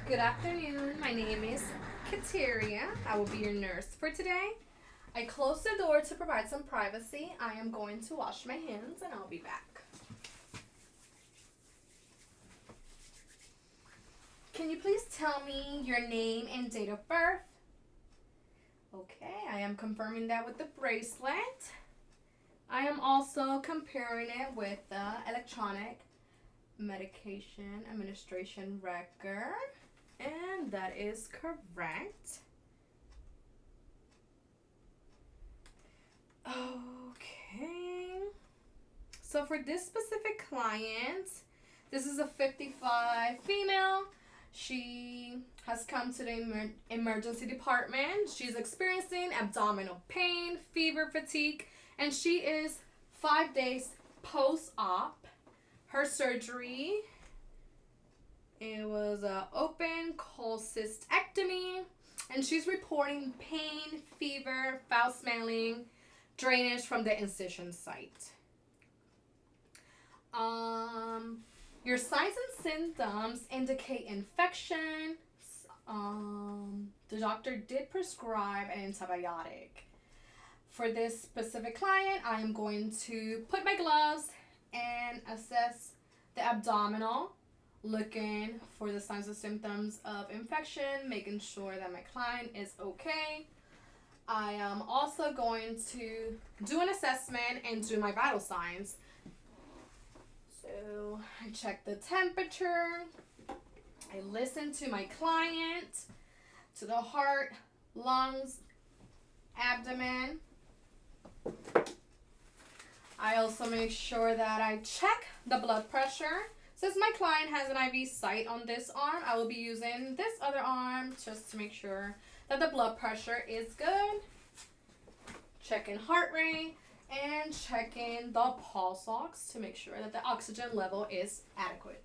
Good afternoon. My name is Kateria. I will be your nurse for today. I closed the door to provide some privacy. I am going to wash my hands and I'll be back. Can you please tell me your name and date of birth? Okay, I am confirming that with the bracelet. I am also comparing it with the electronic medication administration record, and that is correct. Okay, so for this specific client, this is a 55 female. She has come to the emergency department. She's experiencing abdominal pain, fever, fatigue, and she is 5 days post-op. Her surgery, it was an open cholecystectomy, and she's reporting pain, fever, foul smelling, drainage from the incision site. Your signs and symptoms indicate infection. The doctor did prescribe an antibiotic. For this specific client, I am going to put my gloves and assess the abdominal, looking for the signs and symptoms of infection, making sure that my client is okay. I am also going to do an assessment and do my vital signs. So I check the temperature, I listen to my client, to the heart, lungs, abdomen. I also make sure that I check the blood pressure. Since my client has an IV site on this arm, I will be using this other arm just to make sure that the blood pressure is good. Checking heart rate and checking the pulse ox to make sure that the oxygen level is adequate.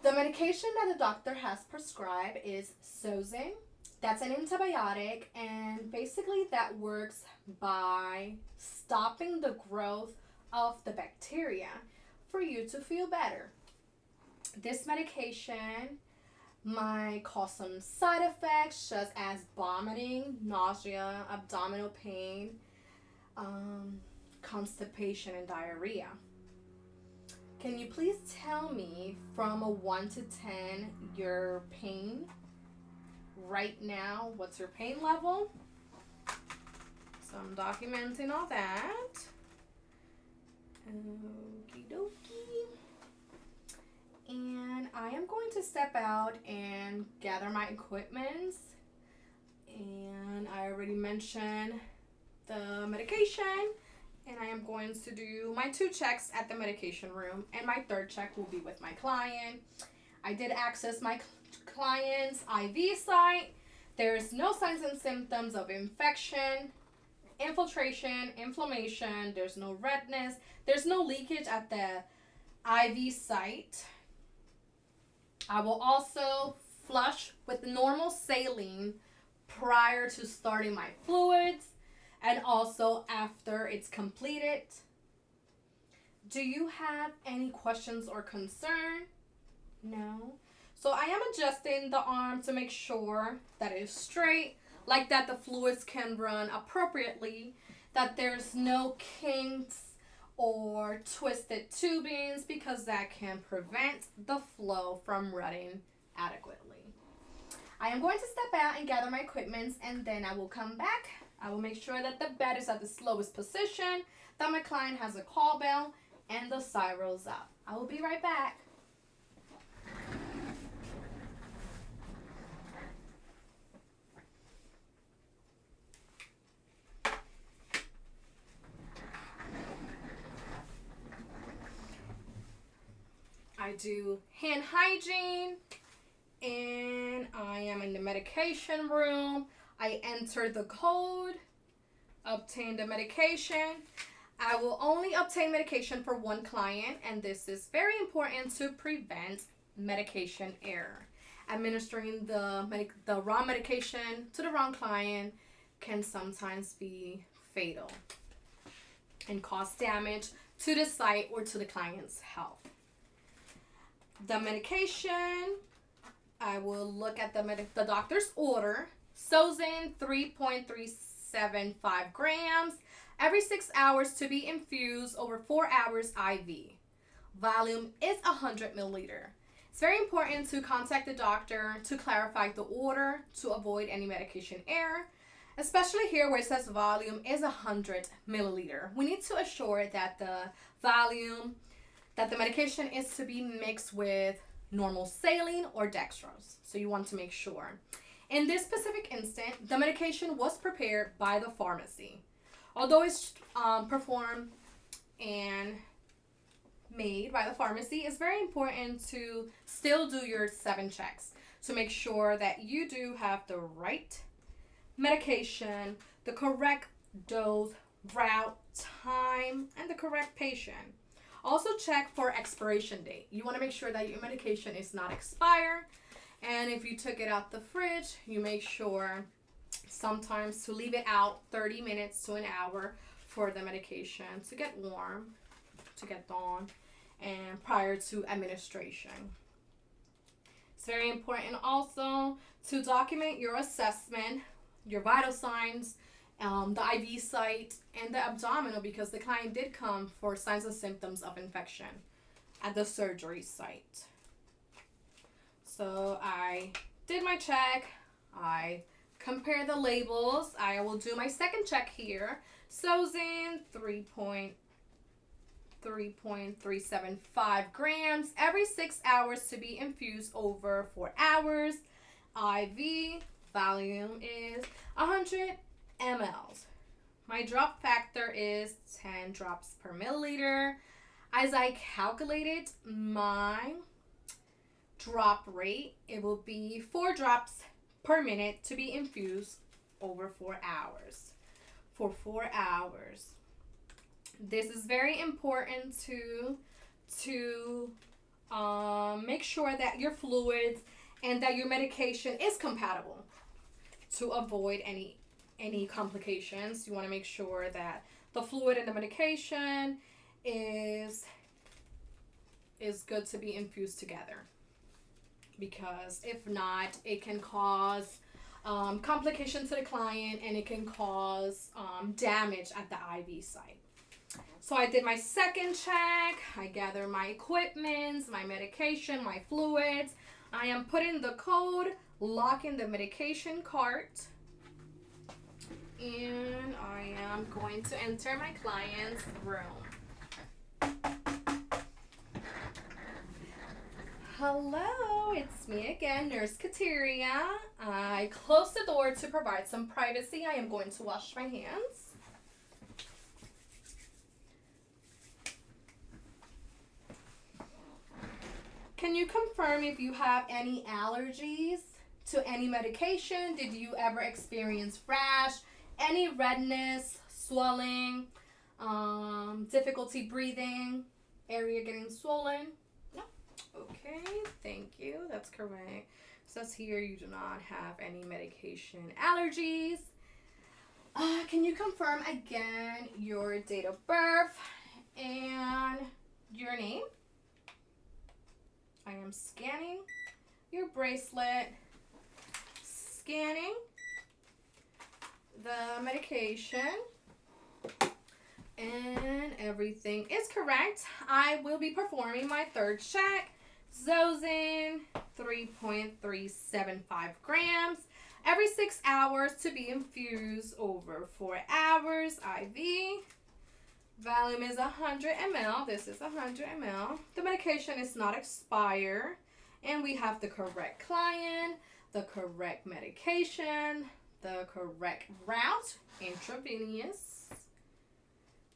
The medication that the doctor has prescribed is Sozin. That's an antibiotic, and basically that works by stopping the growth of the bacteria for you to feel better. This medication might cause some side effects such as vomiting, nausea, abdominal pain, constipation, and diarrhea. Can you please tell me from a 1 to 10 your pain right now? What's your pain level? So I'm documenting all that. Okie dokie. And I am going to step out and gather my equipment. And I already mentioned the medication. And I am going to do my 2 checks at the medication room. And my 3rd check will be with my client. I did access my client's IV site. There's no signs and symptoms of infection, infiltration, inflammation. There's no redness. There's no leakage at the IV site. I will also flush with normal saline prior to starting my fluids and also after it's completed. Do you have any questions or concern? No. So I am adjusting the arm to make sure that it is straight, like that the fluids can run appropriately, that there's no kinks or twisted tubings, because that can prevent the flow from running adequately. I am going to step out and gather my equipment, and then I will come back. I will make sure that the bed is at the slowest position, that my client has a call bell, and the spiro's up. I will be right back. I do hand hygiene, and I am in the medication room. I enter the code, obtain the medication. I will only obtain medication for 1 client, and this is very important to prevent medication error. Administering the wrong medication to the wrong client can sometimes be fatal and cause damage to the site or to the client's health. The medication, I will look at the doctor's order. Sozin 3.375 grams every 6 hours to be infused over 4 hours IV. Volume is 100 milliliter. It's very important to contact the doctor to clarify the order to avoid any medication error, especially here where it says volume is 100 milliliter. We need to assure that the volume, that the medication is to be mixed with normal saline or dextrose. So you want to make sure. In this specific instant, the medication was prepared by the pharmacy. Although it's performed and made by the pharmacy, it's very important to still do your 7 checks to make sure that you do have the right medication, the correct dose, route, time, and the correct patient. Also check for expiration date. You want to make sure that your medication is not expired, and if you took it out the fridge, you make sure sometimes to leave it out 30 minutes to an hour for the medication to get warm, to get thawed, and prior to administration. It's very important also to document your assessment, your vital signs, the IV site, and the abdominal, because the client did come for signs and symptoms of infection at the surgery site. So I did my check. I compared the labels. I will do my second check here. Sozin 3.375 grams every 6 hours to be infused over 4 hours. IV volume is 100 mLs. My drop factor is 10 drops per milliliter. As I calculated my drop rate, it will be 4 drops per minute to be infused over 4 hours. For 4 hours. This is very important to make sure that your fluids and that your medication is compatible to avoid any complications. You want to make sure that the fluid and the medication is good to be infused together, because if not, it can cause complications to the client, and it can cause damage at the IV site. So I did my second check. I gathered my equipment, my medication, my fluids. I am putting the code, locking the medication cart, and I am going to enter my client's room. Hello, it's me again, Nurse Kateria. I closed the door to provide some privacy. I am going to wash my hands. Can you confirm if you have any allergies to any medication? Did you ever experience rash, any redness, swelling, difficulty breathing, area getting swollen? No? Okay, thank you. That's correct. It says here you do not have any medication allergies. Can you confirm again your date of birth and your name? I am scanning your bracelet, scanning the medication, and everything is correct. I will be performing my third check. Zozin 3.375 grams every 6 hours to be infused over 4 hours. IV volume is 100 ml. This is 100 ml. The medication is not expired, and we have the correct client, the correct medication, the correct route, intravenous.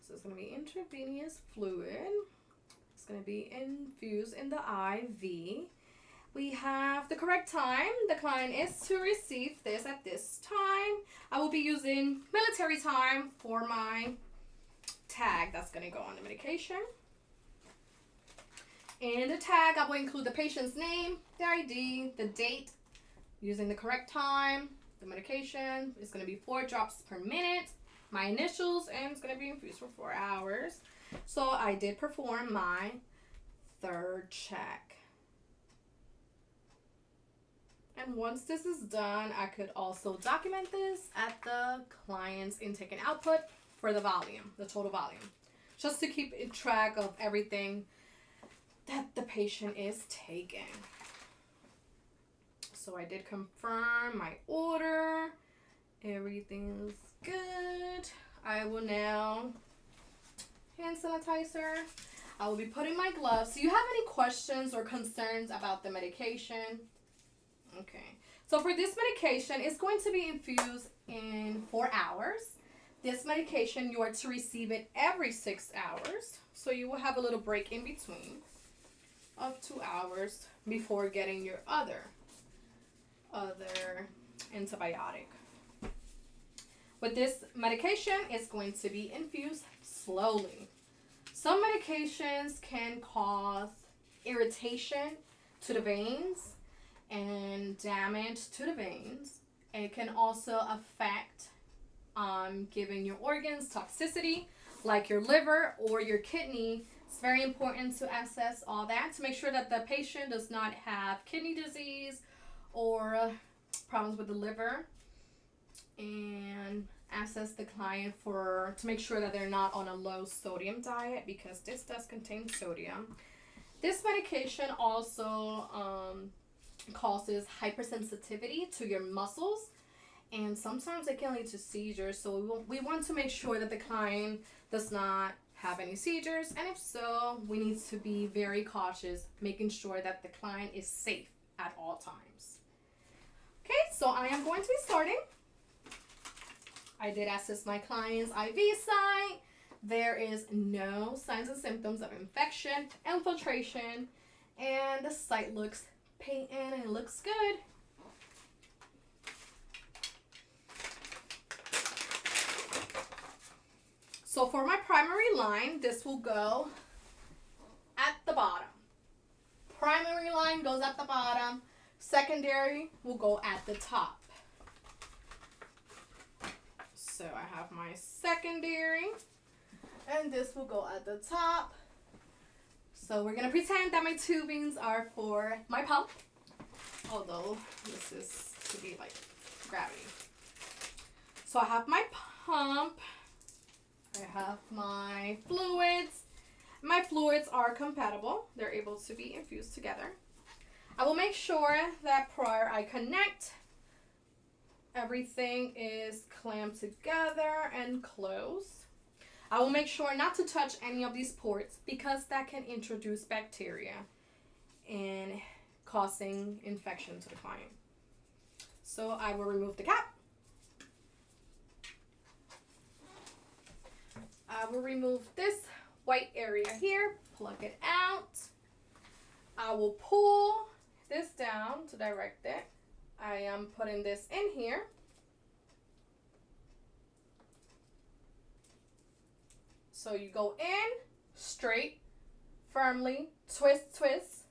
So it's going to be intravenous fluid. It's going to be infused in the IV. We have the correct time. The client is to receive this at this time. I will be using military time for my tag that's going to go on the medication. In the tag, I will include the patient's name, the ID, the date, using the correct time. The medication is going to be 4 drops per minute. My initials, and it's going to be infused for 4 hours. So I did perform my third check. And once this is done, I could also document this at the client's intake and output for the volume, the total volume, just to keep track of everything that the patient is taking. So I did confirm my order. Everything's good. I will now hand sanitizer. I will be putting my gloves. Do you have any questions or concerns about the medication? Okay. So for this medication, it's going to be infused in 4 hours. This medication, you are to receive it every 6 hours. So you will have a little break in between of 2 hours before getting your other antibiotic. With this medication, it's going to be infused slowly. Some medications can cause irritation to the veins and damage to the veins. It can also affect giving your organs toxicity, like your liver or your kidney. It's very important to assess all that to make sure that the patient does not have kidney disease or problems with the liver, and assess the client to make sure that they're not on a low sodium diet, because this does contain sodium. This medication also causes hypersensitivity to your muscles, and sometimes it can lead to seizures. So we want to make sure that the client does not have any seizures, and if so, we need to be very cautious, making sure that the client is safe at all times. Okay, so I am going to be starting. I did assess my client's IV site. There is no signs and symptoms of infection, infiltration, and the site looks patent and it looks good. So for my primary line, this will go at the bottom. Primary line goes at the bottom. Secondary will go at the top. So I have my secondary, and this will go at the top. So we're going to pretend that my tubings are for my pump, although this is to be like gravity. So I have my pump. I have my fluids. My fluids are compatible. They're able to be infused together. I will make sure that prior I connect, everything is clamped together and closed. I will make sure not to touch any of these ports because that can introduce bacteria and causing infection to the client. So I will remove the cap. I will remove this white area here, plug it out. I will pull this down to direct it. I am putting this in here. So you go in, straight, firmly, twist, twist,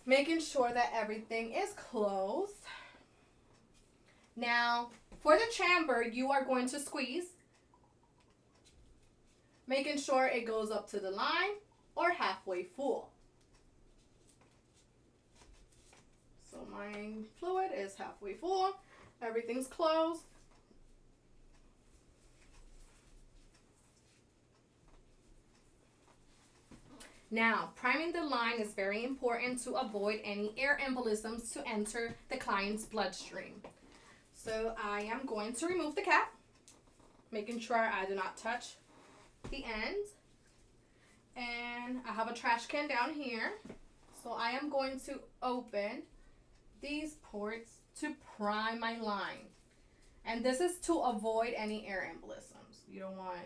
making sure that everything is closed. Now, for the chamber, you are going to squeeze, making sure it goes up to the line or halfway full. So my fluid is halfway full. Everything's closed. Now, priming the line is very important to avoid any air embolisms to enter the client's bloodstream. So I am going to remove the cap, making sure I do not touch the end. And I have a trash can down here. So I am going to open these ports to prime my line. And this is to avoid any air embolisms. You don't want...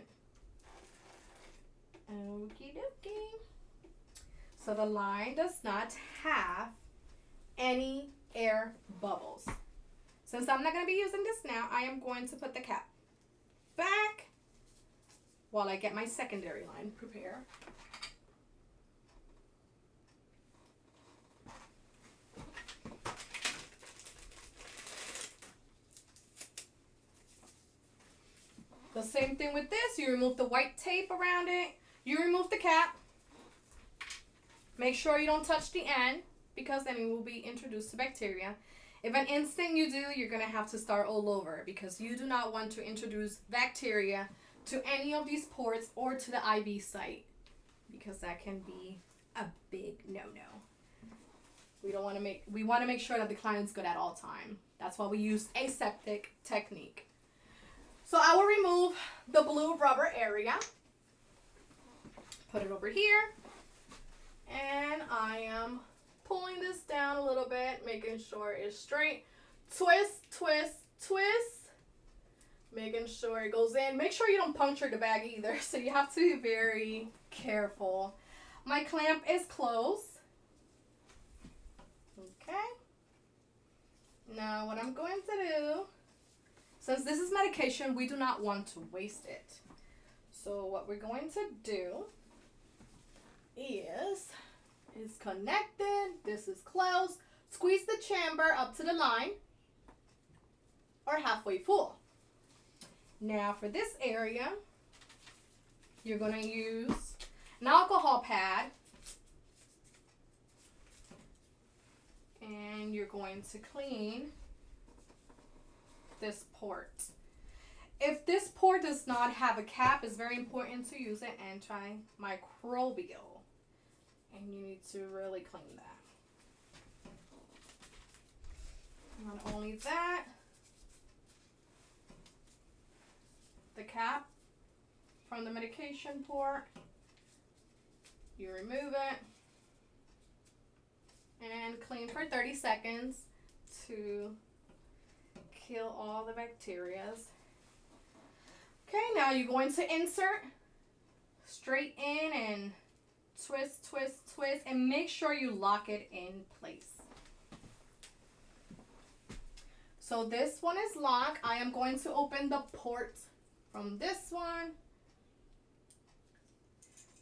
Okie dokie. So the line does not have any air bubbles. Since I'm not going to be using this now, I am going to put the cap back while I get my secondary line prepared. The same thing with this. You remove the white tape around it. You remove the cap. Make sure you don't touch the end. because then it will be introduced to bacteria. If an instant you do, you're going to have to start all over because you do not want to introduce bacteria to any of these ports or to the IV site because that can be a big no-no. We want to make sure that the client's good at all time. That's why we use aseptic technique. So I will remove the blue rubber area. Put it over here. And I am pulling this down a little bit, making sure it's straight. Twist, twist, twist. Making sure it goes in. Make sure you don't puncture the bag either. So you have to be very careful. My clamp is closed. Okay. Now what I'm going to do, since this is medication, we do not want to waste it. So what we're going to do is it's connected. This is closed. Squeeze the chamber up to the line or halfway full. Now for this area, you're going to use an alcohol pad. And you're going to clean this port. If this port does not have a cap, it's very important to use an antimicrobial. And you need to really clean that. Not only that, the cap from the medication port, you remove it. And clean for 30 seconds to kill all the bacteria. Okay, now you're going to insert straight in and twist, twist, twist, and make sure you lock it in place. So this one is locked. I am going to open the port from this one,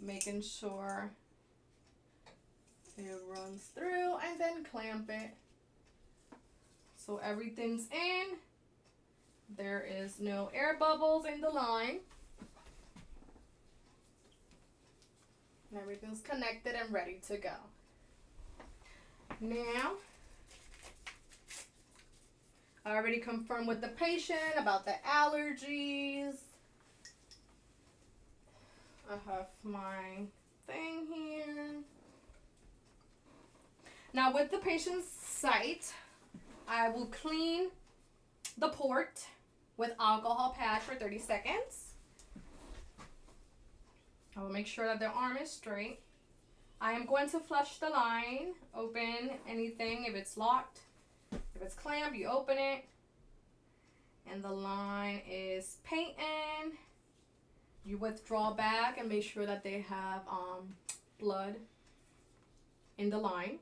making sure it runs through, and then clamp it so everything's in. There is no air bubbles in the line. And everything's connected and ready to go. Now, I already confirmed with the patient about the allergies. I have my thing here. Now with the patient's site, I will clean the port with alcohol pad for 30 seconds. I will make sure that their arm is straight. I am going to flush the line, open anything if it's locked. If it's clamped, you open it. And the line is patent. You withdraw back and make sure that they have blood in the line.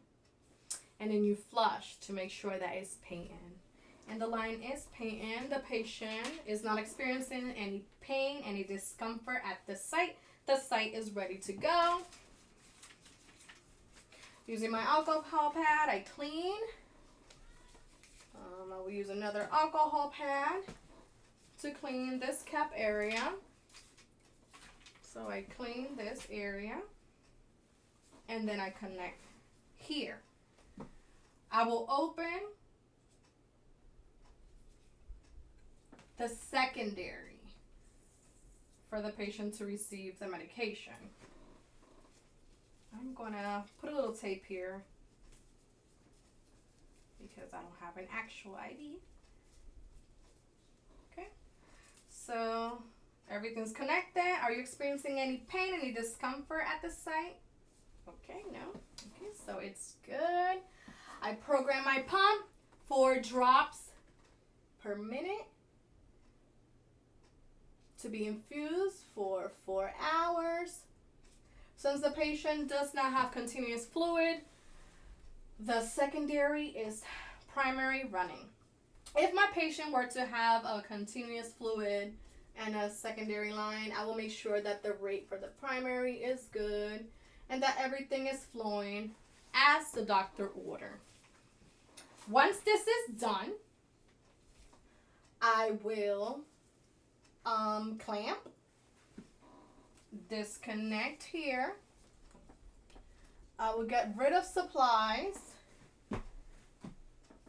And then you flush to make sure that it's patent. And the line is patent. The patient is not experiencing any pain, any discomfort at the site. The site is ready to go. Using my alcohol pad, I clean. I will use another alcohol pad to clean this cap area. So I clean this area. And then I connect here. I will open the secondary for the patient to receive the medication. I'm going to put a little tape here because I don't have an actual ID. Okay, so everything's connected. Are you experiencing any pain, any discomfort at the site? Okay, no. Okay, so it's good. I program my pump 4 drops per minute to be infused for 4 hours. Since the patient does not have continuous fluid, the secondary is primary running. If my patient were to have a continuous fluid and a secondary line, I will make sure that the rate for the primary is good and that everything is flowing as the doctor ordered. Once this is done, I will clamp, disconnect here. I will get rid of supplies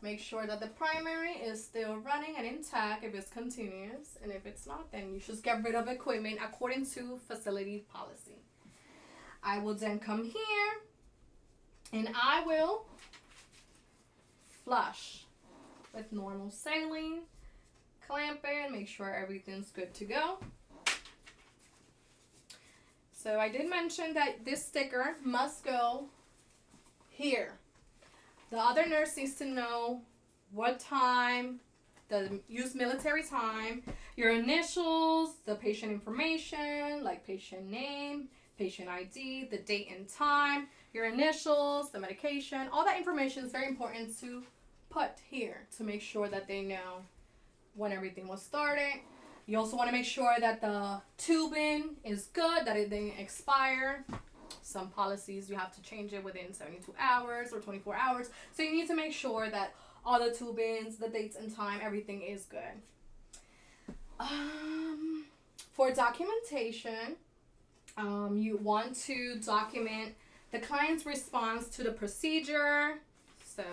Make sure that the primary is still running and intact if it's continuous, and if it's not, then you should get rid of equipment according to facility policy. I will then come here and I will flush with normal saline, clamp it, make sure everything's good to go. So I did mention that this sticker must go here. The other nurse needs to know what time, use military time, your initials, the patient information, like patient name, patient ID, the date and time, your initials, the medication. All that information is very important to put here to make sure that they know when everything was started. You also want to make sure that the tubing is good, that it didn't expire. Some policies you have to change it within 72 hours or 24 hours. So you need to make sure that all the tubings, the dates and time, everything is good. For documentation, you want to document the client's response to the procedure. So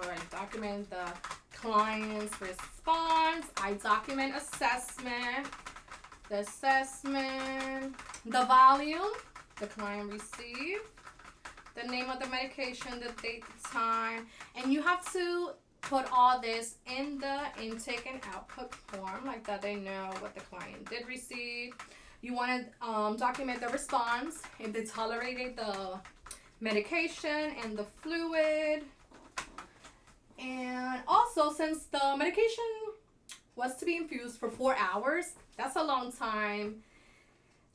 I document the client's response. I document assessment, the volume the client received, the name of the medication, the date, the time, and you have to put all this in the intake and output form, like that they know what the client did receive. You want to document the response, if they tolerated the medication and the fluid. And also, since the medication was to be infused for 4 hours, that's a long time.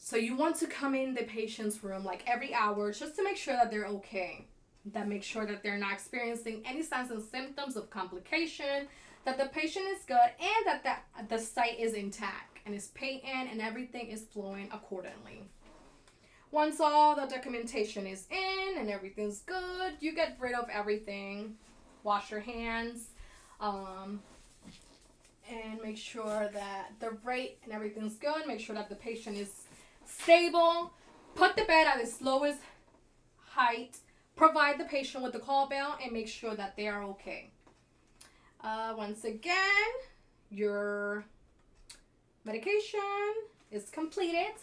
So you want to come in the patient's room like every hour just to make sure that they're okay. That make sure that they're not experiencing any signs and symptoms of complication, that the patient is good, and that the site is intact and is patent and everything is flowing accordingly. Once all the documentation is in and everything's good, you get rid of everything. Wash your hands, and make sure that the rate and everything's good. Make sure that the patient is stable. Put the bed at its lowest height. Provide the patient with the call bell and make sure that they are okay. Once again, your medication is completed.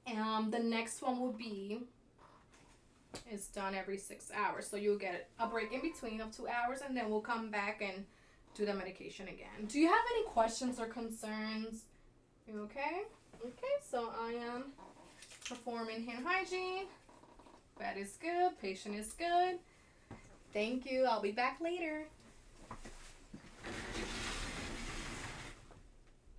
The next one will be, it's done every 6 hours. So you'll get a break in between of 2 hours, and then we'll come back and do the medication again. Do you have any questions or concerns? You okay? Okay, so I am performing hand hygiene. Bed is good. Patient is good. Thank you. I'll be back later.